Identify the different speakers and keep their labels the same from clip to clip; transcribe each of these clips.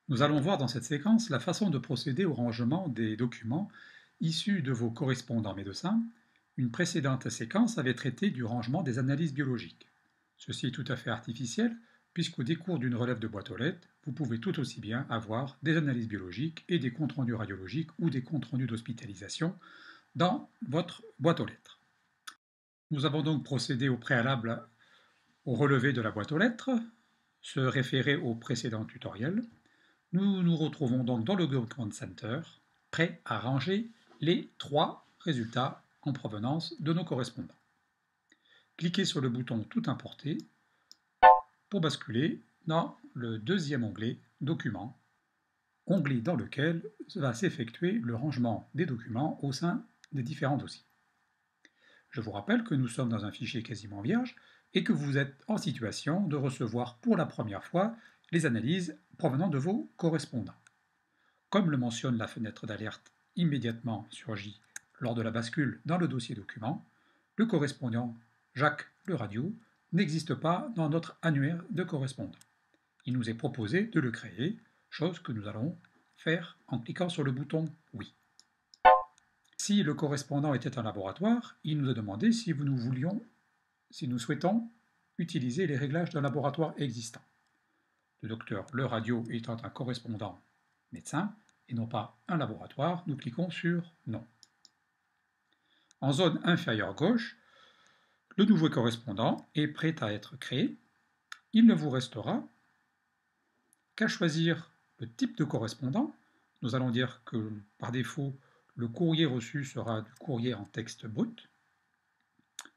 Speaker 1: Nous allons voir dans cette séquence la façon de procéder au rangement des documents issus de vos correspondants médecins. Une précédente séquence avait traité du rangement des analyses biologiques. Ceci est tout à fait artificiel, puisqu'au décours d'une relève de boîte aux lettres, vous pouvez tout aussi bien avoir des analyses biologiques et des comptes rendus radiologiques ou des comptes rendus d'hospitalisation dans votre boîte aux lettres. Nous avons donc procédé au préalable au relevé de la boîte aux lettres, se référer au précédent tutoriel. Nous nous retrouvons donc dans le Document Center, prêts à ranger les 3 résultats en provenance de nos correspondants. Cliquez sur le bouton Tout importer pour basculer dans le deuxième onglet Documents, onglet dans lequel va s'effectuer le rangement des documents au sein des différents dossiers. Je vous rappelle que nous sommes dans un fichier quasiment vierge et que vous êtes en situation de recevoir pour la première fois les analyses provenant de vos correspondants. Comme le mentionne la fenêtre d'alerte immédiatement surgie lors de la bascule dans le dossier document, le correspondant Jacques Le Radio n'existe pas dans notre annuaire de correspondants. Il nous est proposé de le créer, chose que nous allons faire en cliquant sur le bouton Oui. Si le correspondant était un laboratoire, il nous a demandé si nous souhaitons utiliser les réglages d'un laboratoire existant. Le docteur Le Radio étant un correspondant médecin et non pas un laboratoire, nous cliquons sur Non. En zone inférieure gauche, le nouveau correspondant est prêt à être créé. Il ne vous restera qu'à choisir le type de correspondant. Nous allons dire que par défaut, le courrier reçu sera du courrier en texte brut.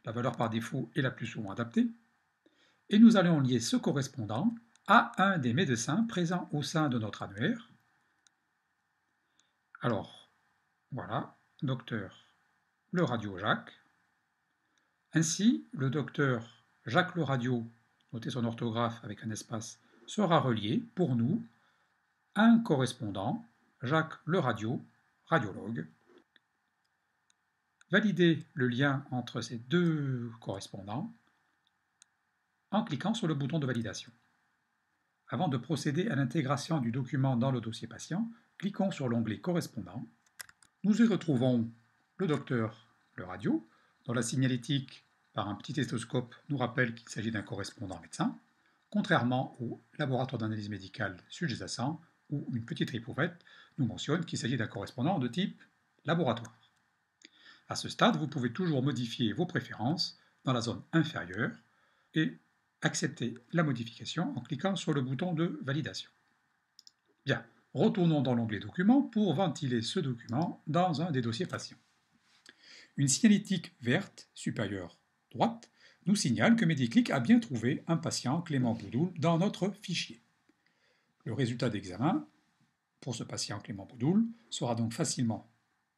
Speaker 1: La valeur par défaut est la plus souvent adaptée. Et nous allons lier ce correspondant à un des médecins présents au sein de notre annuaire. Alors, voilà, docteur Le Radio Jacques. Ainsi, le docteur Jacques Le Radio, notez son orthographe avec un espace, sera relié pour nous à un correspondant, Jacques Le Radio, radiologue. Validez le lien entre ces deux correspondants en cliquant sur le bouton de validation. Avant de procéder à l'intégration du document dans le dossier patient, cliquons sur l'onglet correspondant. Nous y retrouvons le docteur Le Radio, dont la signalétique par un petit stéthoscope nous rappelle qu'il s'agit d'un correspondant médecin, contrairement au laboratoire d'analyse médicale sous-jacent où une petite éprouvette nous mentionne qu'il s'agit d'un correspondant de type laboratoire. À ce stade, vous pouvez toujours modifier vos préférences dans la zone inférieure et accepter la modification en cliquant sur le bouton de validation. Bien, retournons dans l'onglet Documents pour ventiler ce document dans un des dossiers patients. Une signalétique verte supérieure droite nous signale que Mediclic a bien trouvé un patient Clément Boudoul dans notre fichier. Le résultat d'examen pour ce patient Clément Boudoul sera donc facilement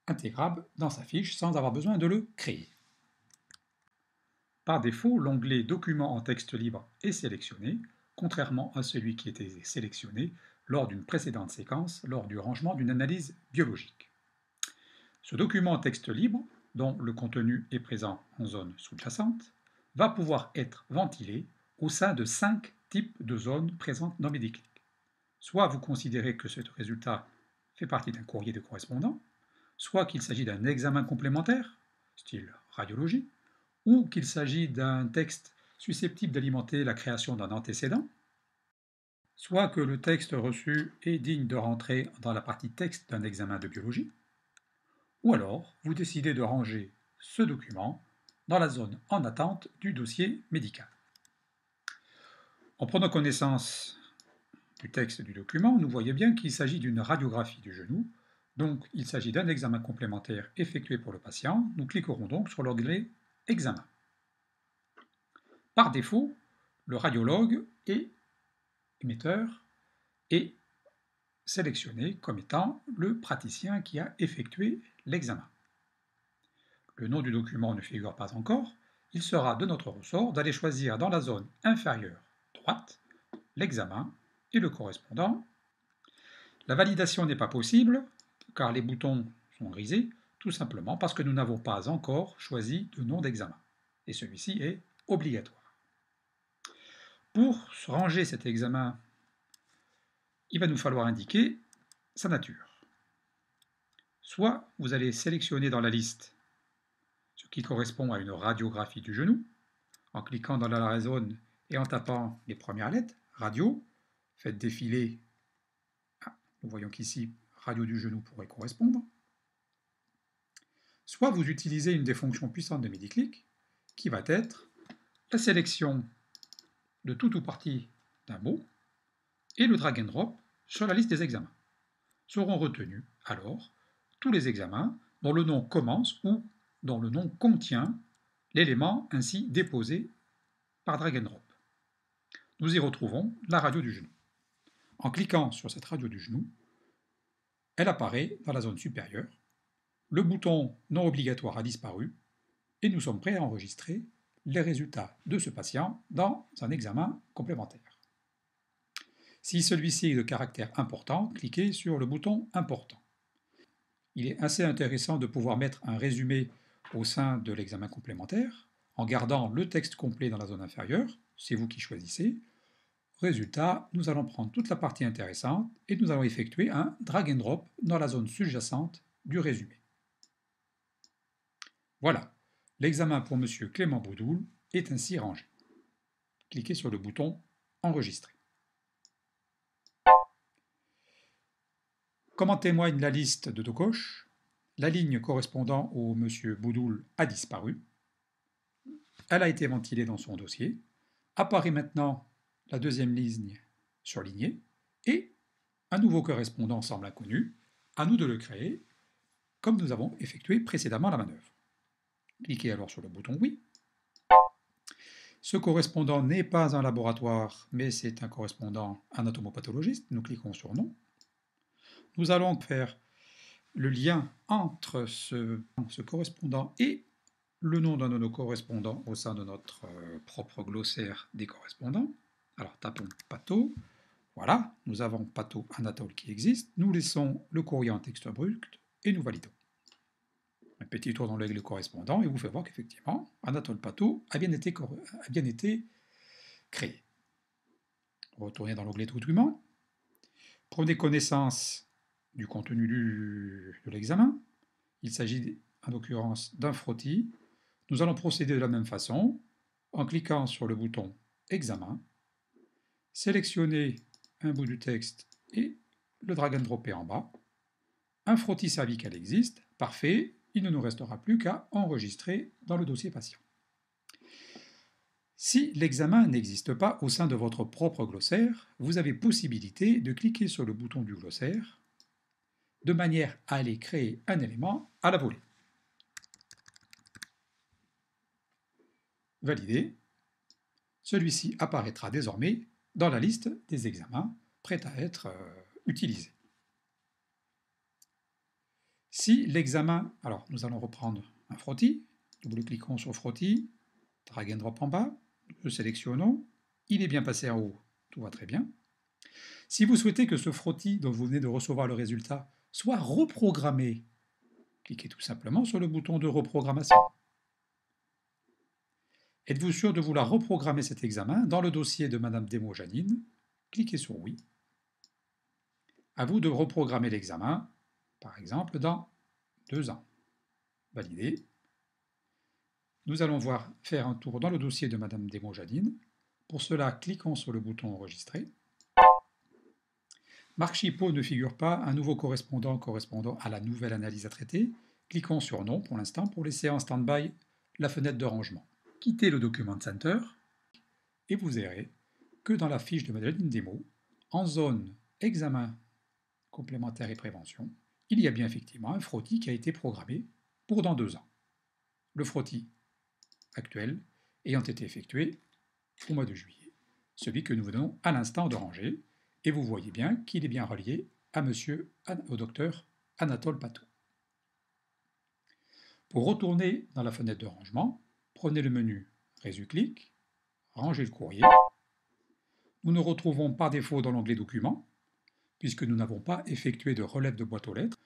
Speaker 1: intégrable dans sa fiche sans avoir besoin de le créer. Par défaut, l'onglet Documents en texte libre est sélectionné, contrairement à celui qui était sélectionné lors d'une précédente séquence lors du rangement d'une analyse biologique. Ce document en texte libre, dont le contenu est présent en zone sous-jacente, va pouvoir être ventilé au sein de 5 types de zones présentes dans Mediclic. Soit vous considérez que ce résultat fait partie d'un courrier de correspondant, soit qu'il s'agit d'un examen complémentaire, style radiologie, ou qu'il s'agit d'un texte susceptible d'alimenter la création d'un antécédent, soit que le texte reçu est digne de rentrer dans la partie texte d'un examen de biologie, ou alors vous décidez de ranger ce document dans la zone en attente du dossier médical. En prenant connaissance du texte du document, nous voyons bien qu'il s'agit d'une radiographie du genou, donc il s'agit d'un examen complémentaire effectué pour le patient. Nous cliquerons donc sur l'onglet Examen. Par défaut, le radiologue et émetteur est sélectionné comme étant le praticien qui a effectué l'examen. Le nom du document ne figure pas encore. Il sera de notre ressort d'aller choisir dans la zone inférieure droite l'examen et le correspondant. La validation n'est pas possible car les boutons sont grisés, tout simplement parce que nous n'avons pas encore choisi de nom d'examen. Et celui-ci est obligatoire. Pour ranger cet examen il va nous falloir indiquer sa nature. Soit vous allez sélectionner dans la liste ce qui correspond à une radiographie du genou, en cliquant dans la zone et en tapant les premières lettres, radio, faites défiler, nous voyons qu'ici, radio du genou pourrait correspondre. Soit vous utilisez une des fonctions puissantes de MediClick, qui va être la sélection de tout ou partie d'un mot et le drag and drop sur la liste des examens. Seront retenus alors tous les examens dont le nom commence ou dont le nom contient l'élément ainsi déposé par drag and drop. Nous y retrouvons la radio du genou. En cliquant sur cette radio du genou, elle apparaît dans la zone supérieure. Le bouton non obligatoire a disparu et nous sommes prêts à enregistrer les résultats de ce patient dans un examen complémentaire. Si celui-ci est de caractère important, cliquez sur le bouton important. Il est assez intéressant de pouvoir mettre un résumé au sein de l'examen complémentaire en gardant le texte complet dans la zone inférieure, c'est vous qui choisissez. Résultat, nous allons prendre toute la partie intéressante et nous allons effectuer un drag and drop dans la zone sous-jacente du résumé. Voilà, l'examen pour M. Clément Boudoul est ainsi rangé. Cliquez sur le bouton Enregistrer. Comme en témoigne la liste de Docoche, la ligne correspondant au M. Boudoul a disparu. Elle a été ventilée dans son dossier. Apparaît maintenant la deuxième ligne surlignée et un nouveau correspondant semble inconnu. À nous de le créer, comme nous avons effectué précédemment la manœuvre. Cliquez alors sur le bouton Oui. Ce correspondant n'est pas un laboratoire, mais c'est un correspondant anatomopathologiste. Nous cliquons sur Non. Nous allons faire le lien entre ce correspondant et le nom d'un de nos correspondants au sein de notre propre glossaire des correspondants. Alors tapons Patho. Voilà, nous avons Patho Anatole qui existe. Nous laissons le courrier en texte brut et nous validons. Un petit tour dans l'aigle correspondant et vous fait voir qu'effectivement, Anatole Patho a bien été créé. Retournez dans l'onglet Document. Prenez connaissance du contenu de l'examen. Il s'agit en l'occurrence d'un frottis. Nous allons procéder de la même façon en cliquant sur le bouton Examen, sélectionner un bout du texte et le drag and dropper en bas. Un frottis cervical existe, parfait, il ne nous restera plus qu'à enregistrer dans le dossier patient. Si l'examen n'existe pas au sein de votre propre glossaire, vous avez possibilité de cliquer sur le bouton du glossaire de manière à aller créer un élément à la volée. Validé. Celui-ci apparaîtra désormais dans la liste des examens prêts à être utilisés. Si l'examen, alors nous allons reprendre un frottis, double-cliquons sur frottis, drag and drop en bas, le sélectionnons, il est bien passé en haut, tout va très bien. Si vous souhaitez que ce frottis dont vous venez de recevoir le résultat soit reprogrammé, cliquez tout simplement sur le bouton de reprogrammation. Êtes-vous sûr de vouloir reprogrammer cet examen dans le dossier de Madame Desmaux-Janine? Cliquez sur Oui. À vous de reprogrammer l'examen, par exemple dans 2 ans. Validé. Nous allons faire un tour dans le dossier de Madame Desmaux-Janine. Pour cela, cliquons sur le bouton Enregistrer. Marc Chipot ne figure pas, un nouveau correspondant à la nouvelle analyse à traiter. Cliquons sur Non pour l'instant pour laisser en stand-by la fenêtre de rangement. Quittez le Document Center et vous verrez que dans la fiche de Madeleine Desmaux, en zone Examen complémentaire et prévention, il y a bien effectivement un frottis qui a été programmé pour dans 2 ans. Le frottis actuel ayant été effectué au mois de juillet, celui que nous venons à l'instant de ranger, et vous voyez bien qu'il est bien relié au docteur Anatole Patho. Pour retourner dans la fenêtre de rangement, prenez le menu Résu-clic, rangez le courrier. Nous nous retrouvons par défaut dans l'onglet Documents, puisque nous n'avons pas effectué de relève de boîte aux lettres,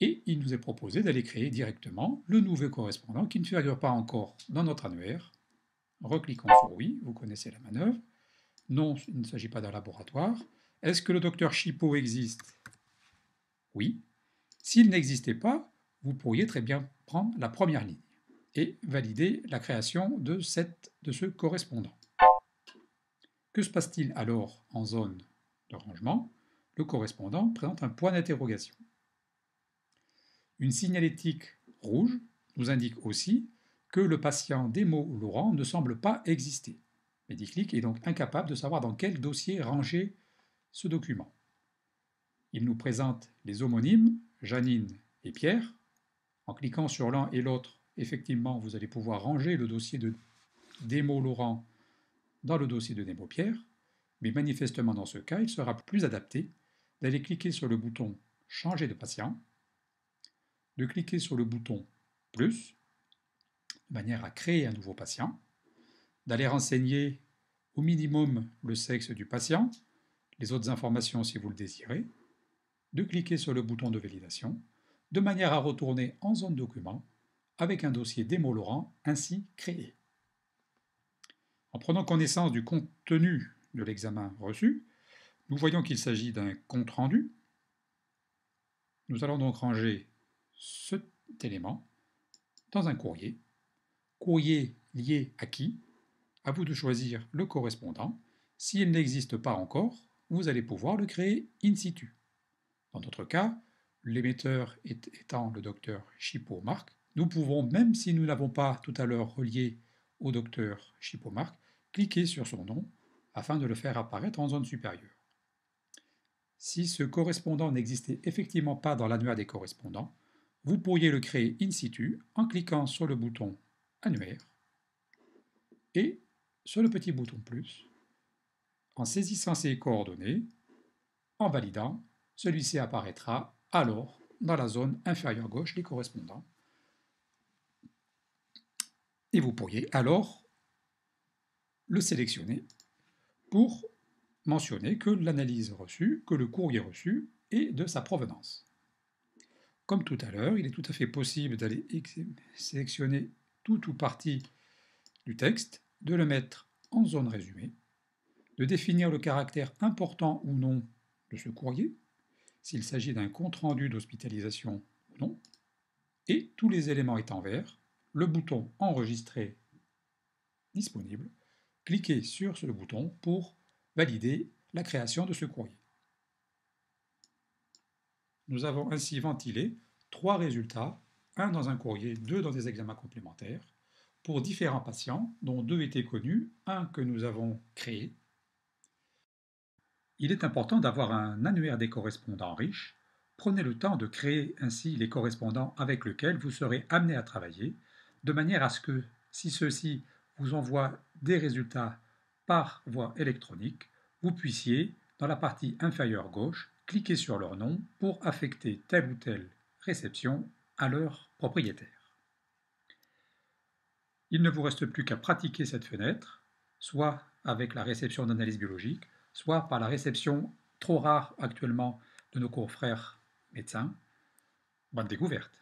Speaker 1: et il nous est proposé d'aller créer directement le nouveau correspondant qui ne figure pas encore dans notre annuaire. Recliquons sur Oui, vous connaissez la manœuvre. Non, il ne s'agit pas d'un laboratoire. Est-ce que le docteur Chipot existe? Oui. S'il n'existait pas, vous pourriez très bien prendre la première ligne et valider la création de ce correspondant. Que se passe-t-il alors en zone de rangement? Le correspondant présente un point d'interrogation. Une signalétique rouge nous indique aussi que le patient Desmaux-Laurent ne semble pas exister. Mediclic est donc incapable de savoir dans quel dossier ranger ce document. Il nous présente les homonymes, Janine et Pierre. En cliquant sur l'un et l'autre, effectivement, vous allez pouvoir ranger le dossier de Desmaux-Laurent dans le dossier de Desmaux-Pierre, mais manifestement dans ce cas, il sera plus adapté d'aller cliquer sur le bouton Changer de patient, de cliquer sur le bouton Plus, de manière à créer un nouveau patient, d'aller renseigner au minimum le sexe du patient, les autres informations si vous le désirez, de cliquer sur le bouton de validation, de manière à retourner en zone document avec un dossier Desmaux-Laurent ainsi créé. En prenant connaissance du contenu de l'examen reçu, nous voyons qu'il s'agit d'un compte-rendu. Nous allons donc ranger cet élément dans un courrier. Courrier lié à qui? À vous de choisir le correspondant. S'il n'existe pas encore, vous allez pouvoir le créer in situ. Dans notre cas, l'émetteur étant le docteur Chipot-Marc, nous pouvons, même si nous n'avons pas tout à l'heure relié au docteur Chipot-Marc, cliquer sur son nom afin de le faire apparaître en zone supérieure. Si ce correspondant n'existait effectivement pas dans l'annuaire des correspondants, vous pourriez le créer in situ en cliquant sur le bouton Annuaire et sur le petit bouton Plus, en saisissant ses coordonnées, en validant, celui-ci apparaîtra alors dans la zone inférieure gauche des correspondants. Et vous pourriez alors le sélectionner pour mentionner que l'analyse reçue, que le courrier reçu est de sa provenance. Comme tout à l'heure, il est tout à fait possible d'aller sélectionner tout ou partie du texte, de le mettre en zone résumée, de définir le caractère important ou non de ce courrier, s'il s'agit d'un compte-rendu d'hospitalisation ou non, et tous les éléments étant verts, le bouton Enregistrer disponible, cliquez sur ce bouton pour valider la création de ce courrier. Nous avons ainsi ventilé 3 résultats, un dans un courrier, 2 dans des examens complémentaires, pour différents patients, dont 2 étaient connus, un que nous avons créé. Il est important d'avoir un annuaire des correspondants riche. Prenez le temps de créer ainsi les correspondants avec lesquels vous serez amené à travailler, de manière à ce que, si ceux-ci vous envoient des résultats par voie électronique, vous puissiez, dans la partie inférieure gauche, cliquer sur leur nom pour affecter telle ou telle réception à leur propriétaire. Il ne vous reste plus qu'à pratiquer cette fenêtre, soit avec la réception d'analyse biologique, soit par la réception trop rare actuellement de nos confrères médecins. Bonne découverte!